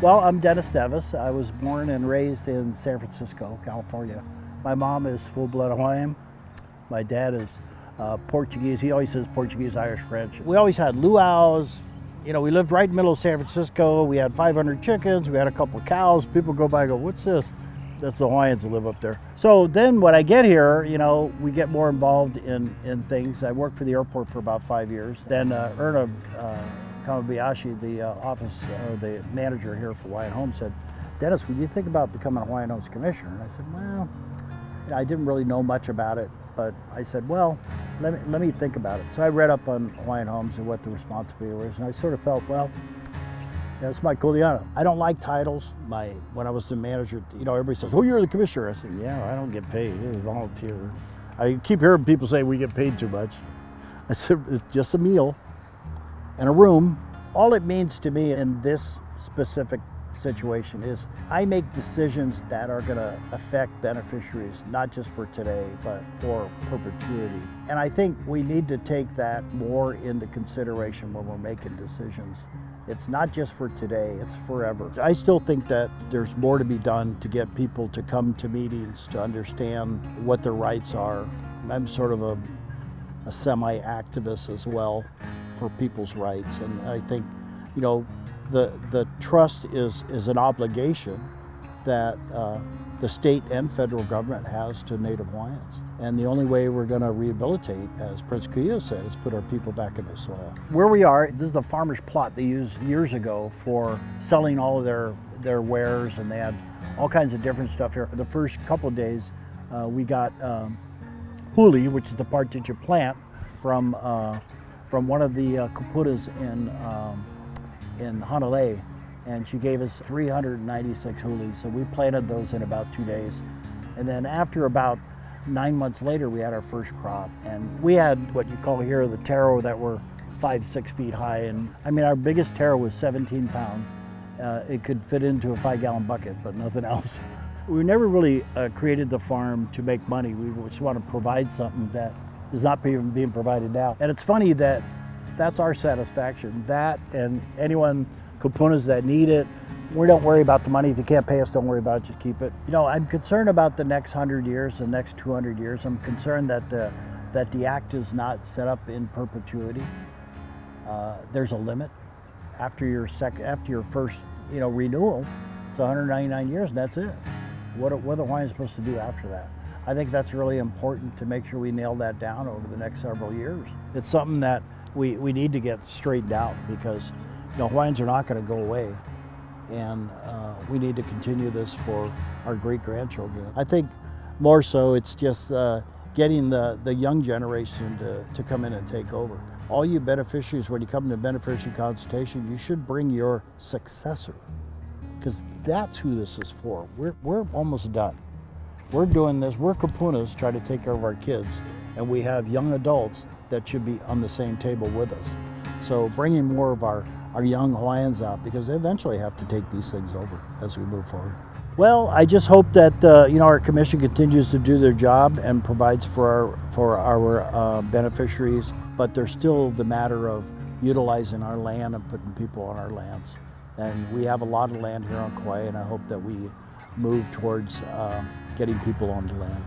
Well, I'm Dennis Neves. I was born and raised in San Francisco, California. My mom is full-blood Hawaiian. My dad is Portuguese. He always says Portuguese, Irish, French. We always had luau's. You know, we lived right in the middle of San Francisco. We had 500 chickens. We had a couple cows. People go by and go, what's this? That's the Hawaiians that live up there. So then when I get here, you know, we get more involved in things. I worked for the airport for about 5 years. Then Erna Kaua'i, the office or the manager here for Hawaiian Homes, said, Dennis, would you think about becoming a Hawaiian Homes Commissioner? And I said, well, you know, I didn't really know much about it, but I said, well, let me think about it. So I read up on Hawaiian Homes and what the responsibility was, and I sort of felt, well, yeah, it's my kuleana. I don't like titles. When I was the manager, you know, everybody says, oh, you're the commissioner. I said, yeah, I don't get paid. It's volunteer. I keep hearing people say we get paid too much. I said, it's just a meal and a room. All it means to me in this specific situation is I make decisions that are going to affect beneficiaries, not just for today, but for perpetuity. And I think we need to take that more into consideration when we're making decisions. It's not just for today, it's forever. I still think that there's more to be done to get people to come to meetings, to understand what their rights are. I'm sort of a semi-activist as well for people's rights. And I think, you know, the trust is an obligation that the state and federal government has to Native Hawaiians. And the only way we're going to rehabilitate, as Prince Kūhiō said, is put our people back in the soil. Where we are, this is a farmer's plot they used years ago for selling all of their wares, and they had all kinds of different stuff here. The first couple of days, we got huli, which is the part that you plant, from one of the kupunas in Honolulu, and she gave us 396 hulis. So we planted those in about 2 days. And then after about 9 months later, we had our first crop. And we had what you call here the taro that were 5-6 feet high. And I mean, our biggest taro was 17 pounds. It could fit into a 5-gallon bucket, but nothing else. We never really created the farm to make money. We just want to provide something that is not being provided now. And it's funny that that's our satisfaction. That and anyone, kupunas that need it, we don't worry about the money. If you can't pay us, don't worry about it, just keep it. You know, I'm concerned about the next 100 years, the next 200 years. I'm concerned that the act is not set up in perpetuity. There's a limit. After your first, you know, renewal, it's 199 years and that's it. What are the Hawaiians supposed to do after that? I think that's really important to make sure we nail that down over the next several years. It's something that we need to get straightened out because, you know, Hawaiians are not going to go away. And we need to continue this for our great-grandchildren. I think more so it's just getting the young generation to come in and take over. All you beneficiaries, when you come to beneficiary consultation, you should bring your successor, because that's who this is for. We're almost done. We're doing this, we're kupunas trying to take care of our kids, and we have young adults that should be on the same table with us. So bringing more of our young Hawaiians out, because they eventually have to take these things over as we move forward. Well, I just hope that you know, our commission continues to do their job and provides for our beneficiaries, but there's still the matter of utilizing our land and putting people on our lands. And we have a lot of land here on Kaua'i, and I hope that we move towards getting people on the land.